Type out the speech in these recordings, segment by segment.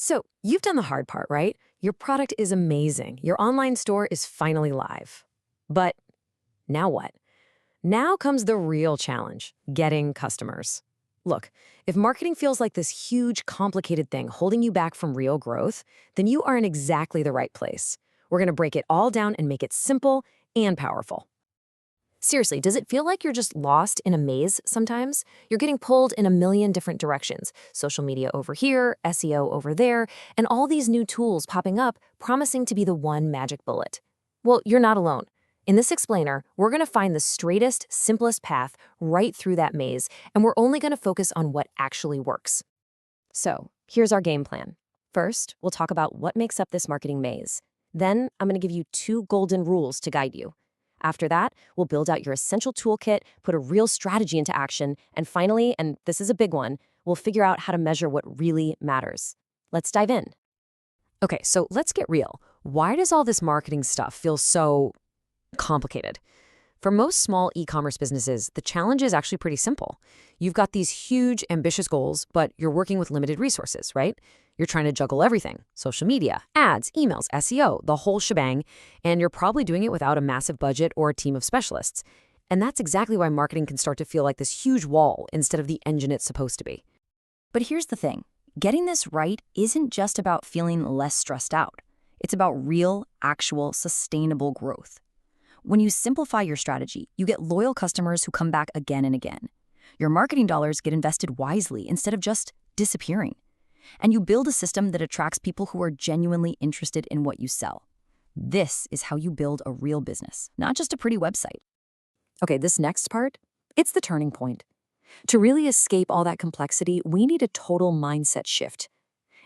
So, you've done the hard part, right? Your product is amazing. Your online store is finally live. But now what? Now comes the real challenge, getting customers. Look, if marketing feels like this huge, complicated thing holding you back from real growth, then you are in exactly the right place. We're going to break it all down and make it simple and powerful. Seriously, does it feel like you're just lost in a maze sometimes? You're getting pulled in a million different directions. Social media over here, SEO over there, and all these new tools popping up promising to be the one magic bullet. Well, you're not alone. In this explainer, we're going to find the straightest, simplest path right through that maze, and we're only going to focus on what actually works. So, here's our game plan. First, we'll talk about what makes up this marketing maze. Then, I'm going to give you 2 golden rules to guide you. After that, we'll build out your essential toolkit, put a real strategy into action, and finally, and this is a big one, we'll figure out how to measure what really matters. Let's dive in. Okay, so let's get real. Why does all this marketing stuff feel so complicated? For most small e-commerce businesses, the challenge is actually pretty simple. You've got these huge, ambitious goals, but you're working with limited resources, right? You're trying to juggle everything: social media, ads, emails, SEO, the whole shebang, and you're probably doing it without a massive budget or a team of specialists. And that's exactly why marketing can start to feel like this huge wall instead of the engine it's supposed to be. But here's the thing. Getting this right isn't just about feeling less stressed out. It's about real, actual, sustainable growth. When you simplify your strategy, you get loyal customers who come back again and again. Your marketing dollars get invested wisely instead of just disappearing. And you build a system that attracts people who are genuinely interested in what you sell. This is how you build a real business, not just a pretty website. Okay, this next part, it's the turning point. To really escape all that complexity, we need a total mindset shift.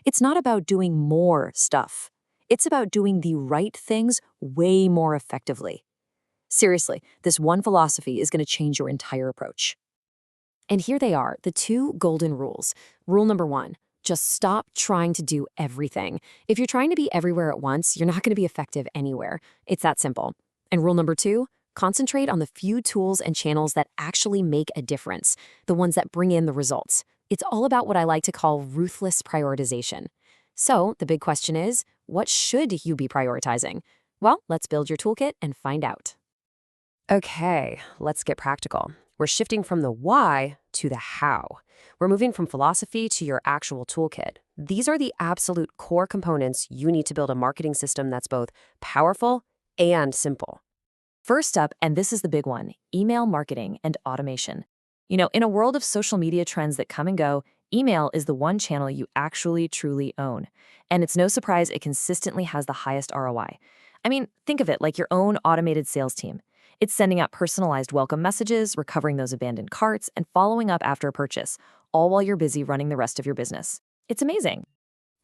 It's not about doing more stuff. It's about doing the right things way more effectively. Seriously, this one philosophy is going to change your entire approach. And here they are, the 2 golden rules. Rule number 1, just stop trying to do everything. If you're trying to be everywhere at once, you're not going to be effective anywhere. It's that simple. And rule number 2, concentrate on the few tools and channels that actually make a difference, the ones that bring in the results. It's all about what I like to call ruthless prioritization. So the big question is, what should you be prioritizing? Well, let's build your toolkit and find out. Okay, let's get practical. We're shifting from the why to the how. We're moving from philosophy to your actual toolkit. These are the absolute core components you need to build a marketing system that's both powerful and simple. First up, and this is the big one, email marketing and automation. In a world of social media trends that come and go, email is the one channel you actually truly own. And it's no surprise it consistently has the highest ROI. I mean, think of it like your own automated sales team. It's sending out personalized welcome messages, recovering those abandoned carts, and following up after a purchase, all while you're busy running the rest of your business. It's amazing.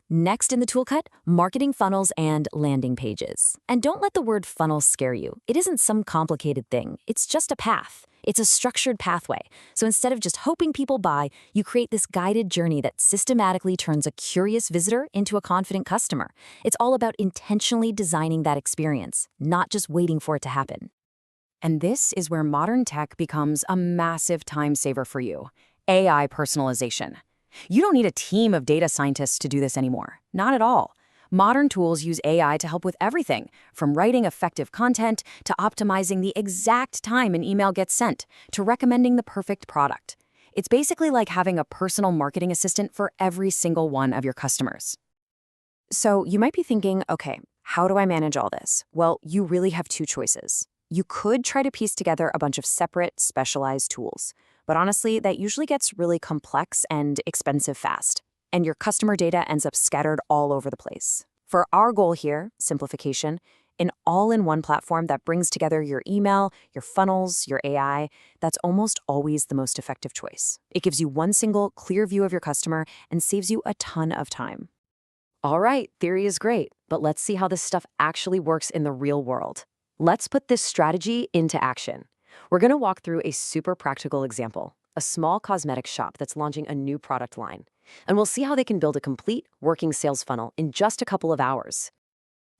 Next in the toolkit, marketing funnels and landing pages. And don't let the word funnel scare you. It isn't some complicated thing. It's just a path. It's a structured pathway. So instead of just hoping people buy, you create this guided journey that systematically turns a curious visitor into a confident customer. It's all about intentionally designing that experience, not just waiting for it to happen. And this is where modern tech becomes a massive time saver for you: AI personalization. You don't need a team of data scientists to do this anymore. Not at all. Modern tools use AI to help with everything, from writing effective content to optimizing the exact time an email gets sent to recommending the perfect product. It's basically like having a personal marketing assistant for every single one of your customers. So you might be thinking, okay, how do I manage all this? Well, you really have 2 choices. You could try to piece together a bunch of separate, specialized tools. But honestly, that usually gets really complex and expensive fast, and your customer data ends up scattered all over the place. For our goal here, simplification, an all-in-one platform that brings together your email, your funnels, your AI, that's almost always the most effective choice. It gives you one single, clear view of your customer and saves you a ton of time. All right, theory is great, but let's see how this stuff actually works in the real world. Let's put this strategy into action. We're going to walk through a super practical example, a small cosmetics shop that's launching a new product line. And we'll see how they can build a complete working sales funnel in just a couple of hours.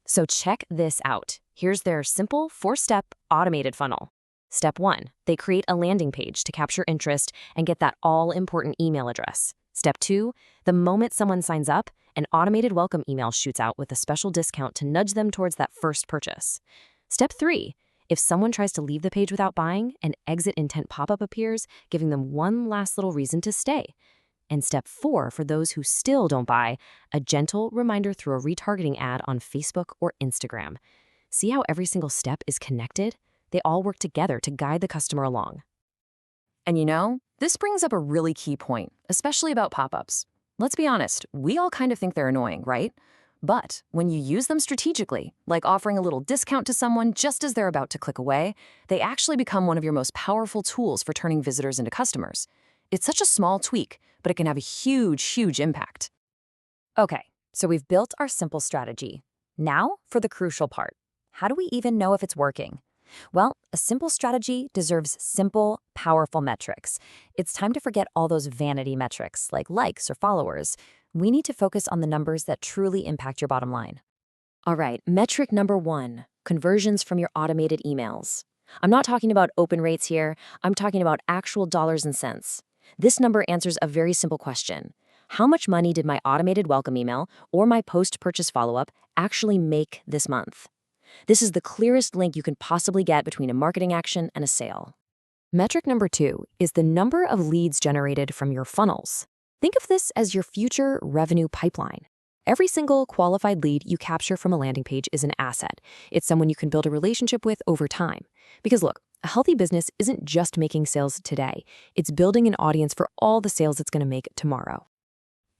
So check this out. Here's their simple 4-step automated funnel. Step 1, they create a landing page to capture interest and get that all-important email address. Step 2, the moment someone signs up, an automated welcome email shoots out with a special discount to nudge them towards that first purchase. Step 3. If someone tries to leave the page without buying, an exit intent pop-up appears, giving them one last little reason to stay. And step 4, for those who still don't buy, a gentle reminder through a retargeting ad on Facebook or Instagram. See how every single step is connected? They all work together to guide the customer along. And this brings up a really key point, especially about pop-ups. Let's be honest, we all kind of think they're annoying, right? But when you use them strategically, like offering a little discount to someone just as they're about to click away, they actually become one of your most powerful tools for turning visitors into customers. It's such a small tweak, but it can have a huge, huge impact. Okay, so we've built our simple strategy. Now for the crucial part. How do we even know if it's working? Well, a simple strategy deserves simple, powerful metrics. It's time to forget all those vanity metrics like likes or followers. We need to focus on the numbers that truly impact your bottom line. All right, metric number 1, conversions from your automated emails. I'm not talking about open rates here. I'm talking about actual dollars and cents. This number answers a very simple question. How much money did my automated welcome email or my post-purchase follow-up actually make this month? This is the clearest link you can possibly get between a marketing action and a sale. Metric number 2 is the number of leads generated from your funnels. Think of this as your future revenue pipeline. Every single qualified lead you capture from a landing page is an asset. It's someone you can build a relationship with over time. Because look, a healthy business isn't just making sales today. It's building an audience for all the sales it's going to make tomorrow.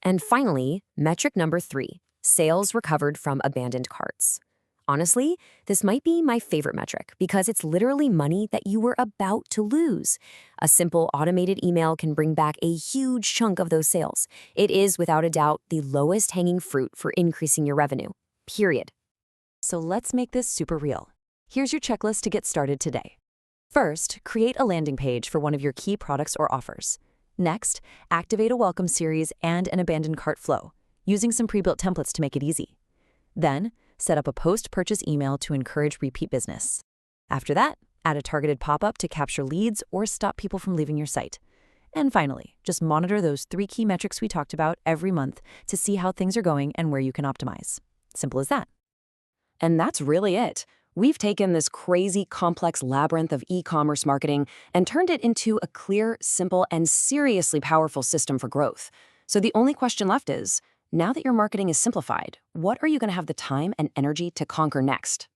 And finally, metric number 3, sales recovered from abandoned carts. Honestly, this might be my favorite metric because it's literally money that you were about to lose. A simple automated email can bring back a huge chunk of those sales. It is, without a doubt, the lowest hanging fruit for increasing your revenue, period. So let's make this super real. Here's your checklist to get started today. First, create a landing page for one of your key products or offers. Next, activate a welcome series and an abandoned cart flow, using some pre-built templates to make it easy. Then, set up a post-purchase email to encourage repeat business. After that, add a targeted pop-up to capture leads or stop people from leaving your site. And finally, just monitor those 3 key metrics we talked about every month to see how things are going and where you can optimize. Simple as that. And that's really it. We've taken this crazy, complex labyrinth of e-commerce marketing and turned it into a clear, simple, and seriously powerful system for growth. So the only question left is, now that your marketing is simplified, what are you going to have the time and energy to conquer next?